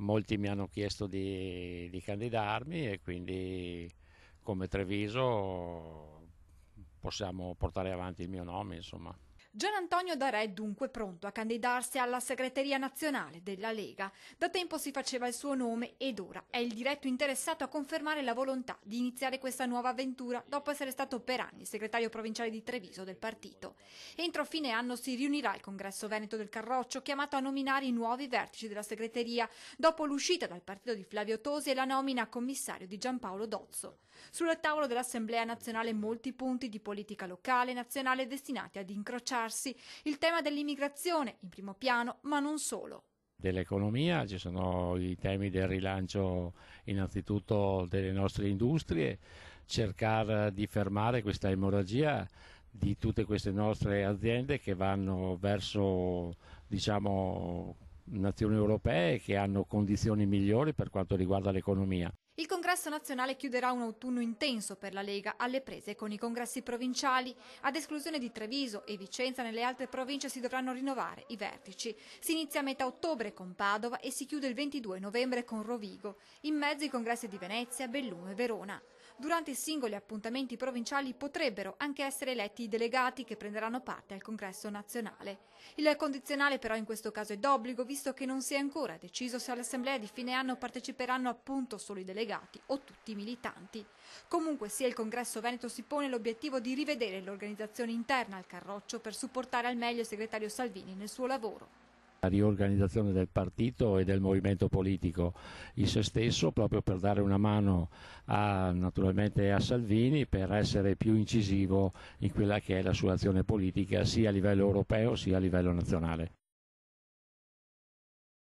molti mi hanno chiesto di candidarmi e quindi come Treviso possiamo portare avanti il mio nome, insomma. Gian Antonio Darè è dunque pronto a candidarsi alla segreteria nazionale della Lega. Da tempo si faceva il suo nome ed ora è il diretto interessato a confermare la volontà di iniziare questa nuova avventura dopo essere stato per anni segretario provinciale di Treviso del partito. Entro fine anno si riunirà il congresso veneto del Carroccio, chiamato a nominare i nuovi vertici della segreteria dopo l'uscita dal partito di Flavio Tosi e la nomina a commissario di Giampaolo Dozzo. Sul tavolo dell'Assemblea nazionale molti punti di politica locale e nazionale destinati ad incrociarsi. Il tema dell'immigrazione in primo piano, ma non solo. Dell'economia ci sono i temi del rilancio innanzitutto delle nostre industrie, cercare di fermare questa emorragia di tutte queste nostre aziende che vanno verso, diciamo, nazioni europee che hanno condizioni migliori per quanto riguarda l'economia. Il congresso nazionale chiuderà un autunno intenso per la Lega, alle prese con i congressi provinciali. Ad esclusione di Treviso e Vicenza, nelle altre province si dovranno rinnovare i vertici. Si inizia a metà ottobre con Padova e si chiude il 22 novembre con Rovigo. In mezzo i congressi di Venezia, Belluno e Verona. Durante i singoli appuntamenti provinciali potrebbero anche essere eletti i delegati che prenderanno parte al congresso nazionale. Il condizionale però in questo caso è d'obbligo, visto che non si è ancora deciso se all'assemblea di fine anno parteciperanno appunto solo i delegati o tutti i militanti. Comunque sia, il congresso veneto si pone l'obiettivo di rivedere l'organizzazione interna al Carroccio per supportare al meglio il segretario Salvini nel suo lavoro. La riorganizzazione del partito e del movimento politico in se stesso, proprio per dare una mano naturalmente a Salvini, per essere più incisivo in quella che è la sua azione politica sia a livello europeo sia a livello nazionale.